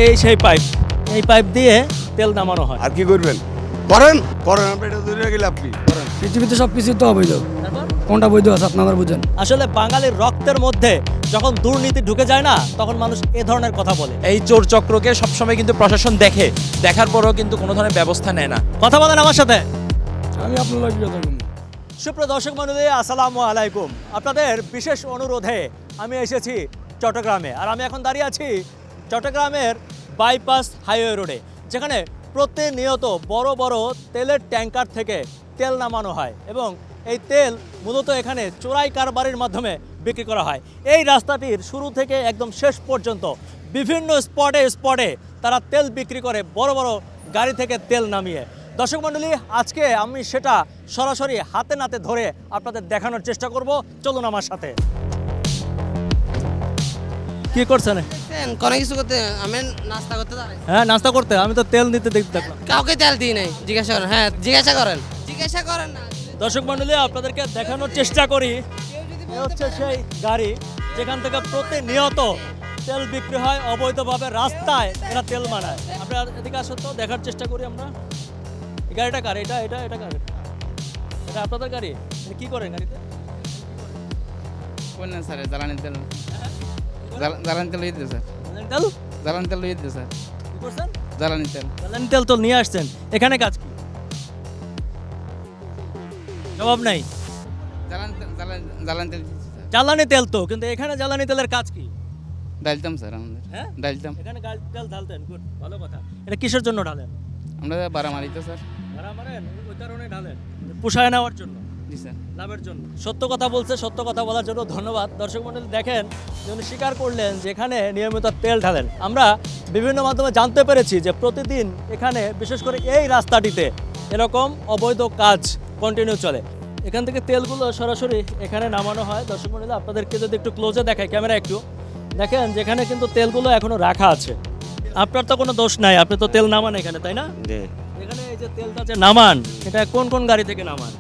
এই সেই পাইপ, এই পাইপ দিয়ে তেল নামানো হয়। আর কি করবেন? করেন করেন, আপনি এটা দূরে গেলে আপনি করেন। পৃথিবীতে সব কিছু তো অবৈধ, কোনটা বৈধ আছে আপনারা বুঝেন। আসলে বাঙালির রক্তের মধ্যে যখন দুর্নীতি ঢুকে যায় না, তখন মানুষ এ ধরনের কথা বলে। এই চোর চক্রকে সবসময় কিন্তু প্রশাসন দেখে, দেখার পরেও কিন্তু কোনো ধরনের ব্যবস্থা নেয় না। কথা বলেন আমার সাথে। আমি আপনার লাগে কথা বলবো। সুপ্রিয় দর্শক মণ্ডলী, আসসালামু আলাইকুম। আপনাদের বিশেষ অনুরোধে আমি এসেছি চট্টগ্রামে, আর আমি এখন দাঁড়িয়ে আছি চট্টগ্রামের বাইপাস হাইওয়ে রোডে, যেখানে প্রতিনিয়ত বড় বড় তেলের ট্যাঙ্কার থেকে তেল নামানো হয় এবং এই তেল মূলত এখানে চোরাই কারবারির মাধ্যমে বিক্রি করা হয়। এই রাস্তাটির শুরু থেকে একদম শেষ পর্যন্ত বিভিন্ন স্পটে স্পটে তারা তেল বিক্রি করে বড় বড় গাড়ি থেকে তেল নামিয়ে। দর্শক মণ্ডলী, আজকে আমি সেটা সরাসরি হাতে নাতে ধরে আপনাদের দেখানোর চেষ্টা করব। চলুন আমার সাথে। কি করছেন? কোনো কিছু করতে আমি নাস্তা করতে দাঁড়াই। হ্যাঁ, নাস্তা করতে। আমি তো তেল নিতে দেখলাম। কাউকে তেল দিই নাই, জিজ্ঞাসা করেন। হ্যাঁ, জিজ্ঞাসা করেন না। দর্শক মণ্ডলী, আপনাদেরকে দেখানোর চেষ্টা করি। এ হচ্ছে সেই গাড়ি যেখান থেকে প্রতিনিয়ত তেল বিক্রি হয় অবৈধভাবে। রাস্তায় এরা তেল মানায়। আপনারা এদিকে আসো তো, দেখার চেষ্টা করি আমরা। এই গাড়িটা কার? এটা এটা এটা কার? এটা আপনাদের গাড়ি? কি করেন গাড়িতে? কোন স্যার জ্বালানি তেল, জ্বালানি তেল দিতে স্যার, তেল জ্বালানি তেল দিতে স্যার। কি করছেন? জ্বালানি তেল, জ্বালানি তেল তো নিয়ে আসছেন, এখানে কাজ কি? জবাব নাই। জ্বালানি তেল দিতে স্যার। জ্বালানি তেল তো, কিন্তু এখানে জ্বালানি তেলের কাজ কি? ডালতাম স্যার আমাদের। হ্যাঁ, ডালতাম। এখানে তেল ঢালতেন। গুড, ভালো কথা। এটা কিসের জন্য ঢালেন? আমরা বাড়া মারিতে স্যার। ভাড়া মারেন, ওই কারণে ঢালেন? পোষায় নেওয়ার জন্য, জি স্যার, লাভের জন্য। সত্য কথা বলছে, সত্য কথা বলার জন্য ধন্যবাদ। দর্শক মণ্ডলী, দেখেন উনি স্বীকার করলেন যে এখানে নিয়মিত তেল ঢালেন। আমরা বিভিন্ন মাধ্যমে জানতে পেরেছি যে প্রতিদিন এখানে, বিশেষ করে এই রাস্তাটিতে, এরকম অবৈধ কাজ কন্টিনিউ চলে। এখান থেকে তেলগুলো সরাসরি এখানে নামানো হয়। দর্শক মণ্ডলী, আপনাদেরকে যদি একটু ক্লোজে দেখায়, ক্যামেরা একটু দেখেন, যেখানে কিন্তু তেলগুলো এখনো রাখা আছে। আপনার তো কোনো দোষ নাই, আপনি তো তেল নামান এখানে, তাই না? এখানে এই যে তেলটা যে নামান, এটা কোন কোন গাড়ি থেকে নামান?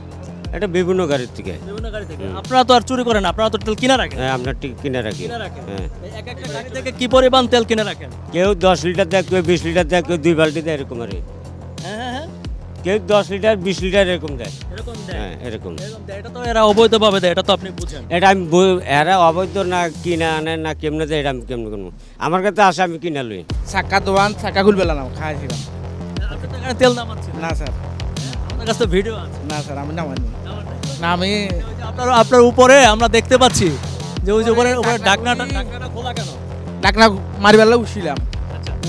এটা বিভিন্ন গাড়ির থেকে। বিভিন্ন গাড়ি থেকে। আপনারা তো আর চুরি করেন, আপনারা তো তেল কিনে রাখেন। হ্যাঁ, আমরা ঠিক কিনে রাখি। কিনে রাখেন। হ্যাঁ। এক একটা গাড়ি থেকে কি পরিমাণ তেল কিনে রাখেন? কেউ 10 লিটার দেয়, কেউ 20 লিটার দেয়, কেউ 2 বালতি দেয়, এরকম আর কি। হ্যাঁ হ্যাঁ হ্যাঁ, কেউ 10 লিটার 20 লিটার এরকম দেয়। এরকম দেয়। হ্যাঁ, এরকম। এরকম দেয়। এটা তো এরা অবৈধভাবে দেয়, এটা তো আপনি বুঝেন। এটা আমি এরা অবৈধ না কিনা আনে না কেমনে দেয়, এটা আমি কেমনে করবো? আমার কাছে আসে, আমি কিনা লই। চাক্কা দোয়ান, চাক্কা খুলবেলা না খাইছিলাম। আপনি তো এখানে তেল নামাচ্ছেন না স্যার, আপনার কাছে ভিডিও আছে? না স্যার, আমি নামাইনি। না, আমি আপনার উপরে আমরা দেখতে পাচ্ছি যে ওই যে উপরে ঢাকনাটা খোলা কেন? ডাকনা মারিবেলা উঠছিলাম,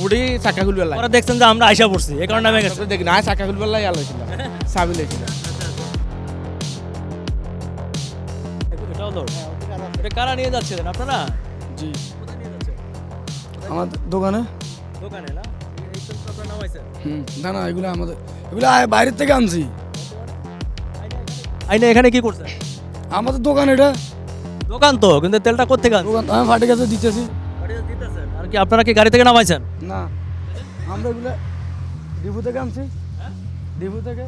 উড়ি চাক্কা খুলবেলা। ওরা দেখছেন যে আমরা আইসা পড়ছি, এই কারণে নামে গেছে। দেখি না, চাক্কা খুলবেলা ইয়া লইছিলাম, চাবি লইছিলাম। এটা হলো, এটা কারা নিয়ে যাচ্ছিলেন আপনারা? জি, কোথায় নিয়ে যাচ্ছেন? আমার দোকানে। দোকানে না? এই তেল তো আপনারা নামাইছেন? না না, এগুলো আমাদের, এগুলো বাইরের থেকে আনছি। আইনে এখানে কি করছেন? আমাদের দোকান, এটা দোকান তো, কিন্তু তেলটা কোত্থেকে আনছেন? দোকান আমি ফাটে গেছে দিতেছি। আর কি আপনারা কি গাড়ি থেকে নামাইছেন? না, আমরা এগুলো ডিপো থেকে আনছি। ডিপো থেকে।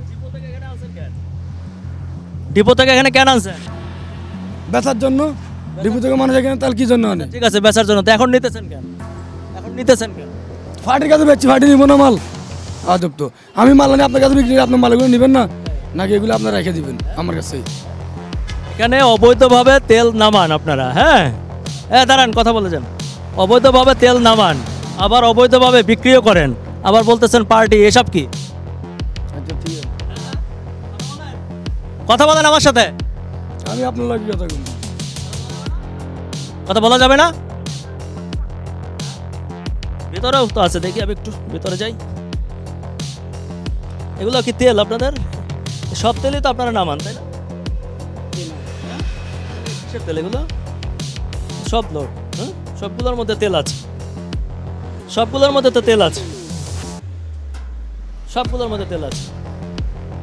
ডিপো থেকে এখানে কেন আনছেন? বেচার জন্য। ডিপো থেকে মানুষ এখানে তেল কি জন্য আনে? ঠিক আছে, বেচার জন্য। তো এখন নিতেছেন কেন? এখন নিতেছেন কেন? ফাটির কাছে বেচছি, ফাটি নিব না মাল। আজব তো, আমি মাল আনি আপনার কাছে বিক্রি করি, আপনার মালগুলো নেবেন না নাকি এগুলো আপনারা রেখে দিবেন আমার কাছে? এখানে অবৈধভাবে তেল নামান আপনারা। হ্যাঁ হ্যাঁ, দাঁড়ান, কথা বলে যান। অবৈধভাবে তেল নামান, আবার অবৈধভাবে বিক্রিও করেন, আবার বলতেছেন পার্টি। এসব কি? আচ্ছা, ঠিক আছে, কথা বলেন আমার সাথে। আমি আপনার লাগে কথা বলবো। কথা বলা যাবে না? ভিতরেও তো আছে, দেখি আমি একটু ভিতরে যাই। এগুলো কি তেল আপনাদের? সব তেলই তো আপনারা নামান, তাই না? কিসের তেল এগুলো? সব লোড। হ্যাঁ, সবগুলোর মধ্যে তেল আছে, সবগুলোর মধ্যে তো তেল আছে, সবগুলোর মধ্যে তেল আছে।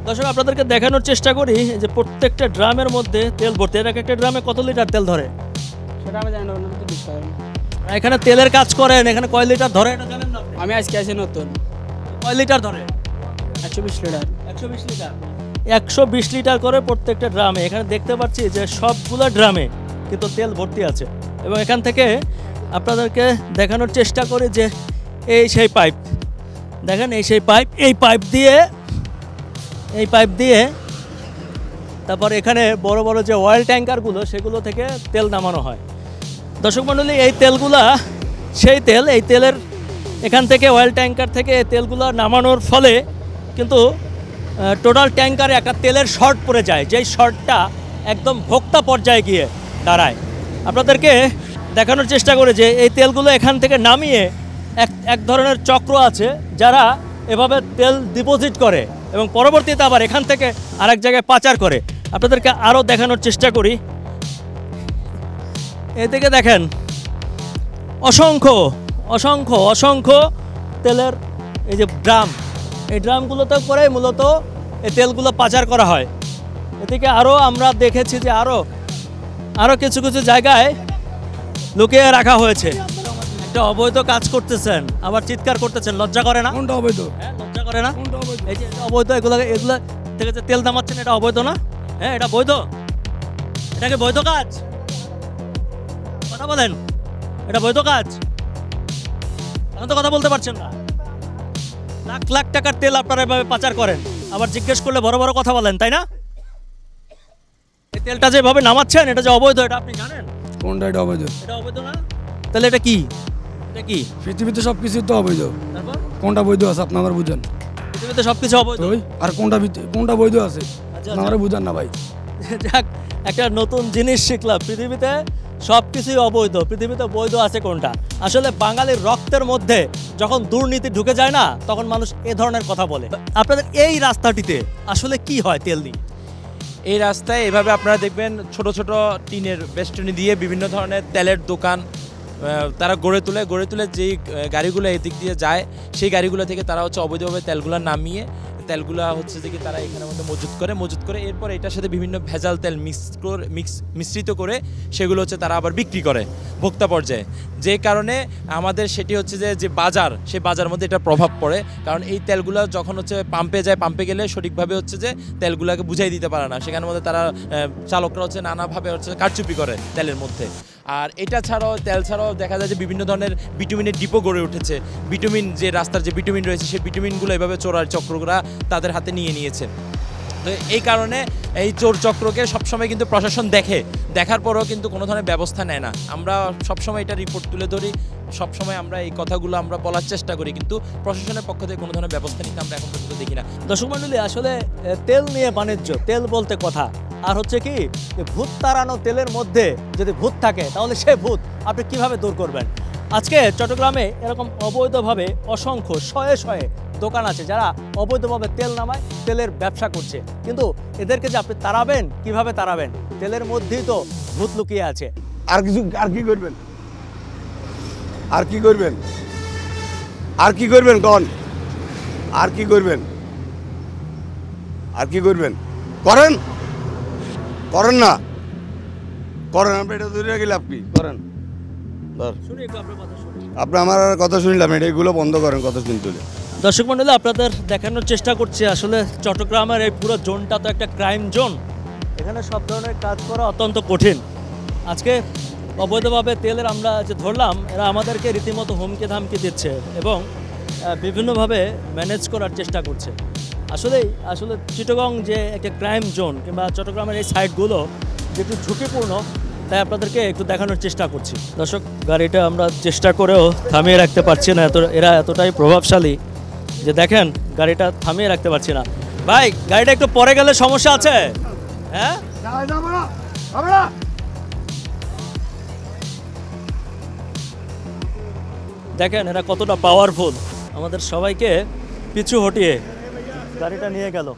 দর্শক, আপনাদেরকে দেখানোর চেষ্টা করি যে প্রত্যেকটা ড্রামের মধ্যে তেল ভর্তি। এর একটা ড্রামে কত লিটার তেল ধরে সেটা আমি জানি না, তো বিষয় এখানে তেলের কাজ করেন, এখানে কয় লিটার ধরে এটা জানেন না আপনি? আমি আজকে আসি নতুন। কয় লিটার ধরে? 120 লিটার। 120 লিটার। 120 লিটার করে প্রত্যেকটা ড্রামে। এখানে দেখতে পাচ্ছি যে সবগুলো ড্রামে কিন্তু তেল ভর্তি আছে। এবং এখান থেকে আপনাদেরকে দেখানোর চেষ্টা করি যে এই সেই পাইপ, দেখেন এই সেই পাইপ, এই পাইপ দিয়ে তারপর এখানে বড় বড় যে অয়েল ট্যাঙ্কারগুলো সেগুলো থেকে তেল নামানো হয়। দর্শক মণ্ডলী, এই তেলগুলা সেই তেল, এই তেলের এখান থেকে অয়েল ট্যাঙ্কার থেকে এই তেলগুলো নামানোর ফলে কিন্তু টোটাল ট্যাঙ্কারে একটা তেলের শর্ট পড়ে যায়, যেই শর্টটা একদম ভোক্তা পর্যায়ে গিয়ে দাঁড়ায়। আপনাদেরকে দেখানোর চেষ্টা করে যে এই তেলগুলো এখান থেকে নামিয়ে এক ধরনের চক্র আছে যারা এভাবে তেল ডিপোজিট করে এবং পরবর্তীতে আবার এখান থেকে আরেক জায়গায় পাচার করে। আপনাদেরকে আরও দেখানোর চেষ্টা করি। এদিকে দেখেন অসংখ্য অসংখ্য অসংখ্য তেলের এই যে ড্রাম, এই ড্রামগুলোতে করে মূলত এই তেলগুলো পাচার করা হয়। এদিকে আরও আমরা দেখেছি যে আরও কিছু কিছু জায়গায় লুকিয়ে রাখা হয়েছে। একটা অবৈধ কাজ করতেছেন, আবার চিৎকার করতেছেন, লজ্জা করে না? কোনটা অবৈধ? হ্যাঁ, লজ্জা করে না? কোনটা অবৈধ? এই যে অবৈধ, এগুলো থেকে যে তেল নামাচ্ছেন এটা অবৈধ না? হ্যাঁ, এটা বৈধ? এটাকে বৈধ কাজ? কথা বলেন, এটা বৈধ কাজ? এখন তো কথা বলতে পারছেন না। লাখ লাখ টাকার তেল আপনারা এভাবে পাচার করেন, আবার জিজ্ঞেস করলে বড় বড় কথা বলেন, তাই না? এই তেলটা যেভাবে নামাচ্ছেন এটা যে অবৈধ, এটা আপনি জানেন? কোনটা এটা অবৈধ? এটা অবৈধ না? তাহলে এটা কি? এটা কি? পৃথিবীতে সব কিছুই তো অবৈধ। তারপর কোনটা বৈধ আছে আপনি আমার বুঝান। পৃথিবীতে সবকিছু অবৈধ। ওই আর কোনটা বৈধ আছে আচ্ছা, আপনি আমার বুঝান না ভাই। যাক, একটা নতুন জিনিস শিখলাম, পৃথিবীতে সব কিছুই অবৈধ। পৃথিবীতে বৈধ আছে কোনটা? আসলে বাঙালির রক্তের মধ্যে যখন দুর্নীতি ঢুকে যায় না, তখন মানুষ এ ধরনের কথা বলে। আপনাদের এই রাস্তাটিতে আসলে কি হয় তেল দিয়ে? এই রাস্তায় এভাবে আপনারা দেখবেন ছোট ছোট টিনের বেষ্টনী দিয়ে বিভিন্ন ধরনের তেলের দোকান তারা গড়ে তুলে যেই গাড়িগুলো এদিক দিয়ে যায় সেই গাড়িগুলো থেকে তারা হচ্ছে অবৈধভাবে তেলগুলো নামিয়ে তেলগুলো হচ্ছে যে কি তারা এখানের মধ্যে মজুত করে এরপর এটার সাথে বিভিন্ন ভেজাল তেল মিশ্রিত করে সেগুলো হচ্ছে তারা আবার বিক্রি করে ভোক্তা পর্যায়ে। যে কারণে আমাদের সেটি হচ্ছে যে বাজার, সেই বাজার মধ্যে এটা প্রভাব পড়ে। কারণ এই তেলগুলো যখন হচ্ছে পাম্পে গেলে সঠিকভাবে হচ্ছে যে তেলগুলোকে বুঝাই দিতে পারে না, সেখানের মধ্যে তারা চালকরা হচ্ছে নানাভাবে হচ্ছে কারচুপি করে তেলের মধ্যে। আর এটা তেল ছাড়াও দেখা যায় যে বিভিন্ন ধরনের ভিটামিনের ডিপো গড়ে উঠেছে। ভিটামিন যে রাস্তার যে ভিটামিন রয়েছে সেই ভিটামিনগুলো এভাবে চোরার চক্ররা তাদের হাতে নিয়েছে। তো এই কারণে এই চোর চক্রকে সবসময় কিন্তু প্রশাসন দেখার পরেও কিন্তু কোনো ধরনের ব্যবস্থা নেয় না। আমরা সবসময় এটা রিপোর্ট তুলে ধরি, সবসময় আমরা এই কথাগুলো আমরা বলার চেষ্টা করি, কিন্তু প্রশাসনের পক্ষ থেকে কোনো ধরনের ব্যবস্থা নিতে আমরা এখন পর্যন্ত দেখি না। দর্শক মণ্ডলী, আসলে তেল নিয়ে বাণিজ্য, তেল বলতে কথা, আর হচ্ছে কি ভূত তাড়ানো তেলের মধ্যে যদি ভূত থাকে তাহলে সে ভূত আপনি কিভাবে দূর করবেন? আজকে চট্টগ্রামে এরকম অবৈধভাবে অসংখ্য শয়ে দোকান আছে যারা অবৈধভাবে তেল নামায়, তেলের ব্যবসা করছে। কিন্তু এদেরকে যে আপনি তাড়াবেন, কিভাবে তাড়াবেন? তেলের মধ্যেই তো ভূত লুকিয়ে আছে। আর কি করবেন? কন? আর কি করবেন? করেন না, আপনি এটা দূরে গেলে আপনি করেন। শুনি একটু আপনার কথা শুনি। আপনি আমার আর কথা শুনলাম, এগুলো বন্ধ করেন কথা শুনতে। দর্শক মণ্ডলী, আপনাদের দেখানোর চেষ্টা করছি আসলে চট্টগ্রামের এই পুরো জোনটা তো একটা ক্রাইম জোন। এখানে সব ধরনের কাজ করা অত্যন্ত কঠিন। আজকে অবৈধভাবে তেলের আমরা যে ধরলাম, এরা আমাদেরকে রীতিমতো হুমকি ধামকি দিচ্ছে এবং বিভিন্নভাবে ম্যানেজ করার চেষ্টা করছে। আসলে চিটাগং যে একটা ক্রাইম জোন কিংবা চট্টগ্রামের এই সাইটগুলো যেটু ঝুঁকিপূর্ণ, তাই আপনাদেরকে একটু দেখানোর চেষ্টা করছি। দর্শক, গাড়িটা আমরা চেষ্টা করেও থামিয়ে রাখতে পারছি না, এরা এতটাই প্রভাবশালী যে দেখেন গাড়িটা থামিয়ে রাখতে পারছি না। ভাই, গাড়িটা একটু পরে গেলে সমস্যা আছে? হ্যাঁ, দেখেন এরা কতটা পাওয়ারফুল, আমাদের সবাইকে পিছু হটিয়ে গাড়িটা নিয়ে গেল।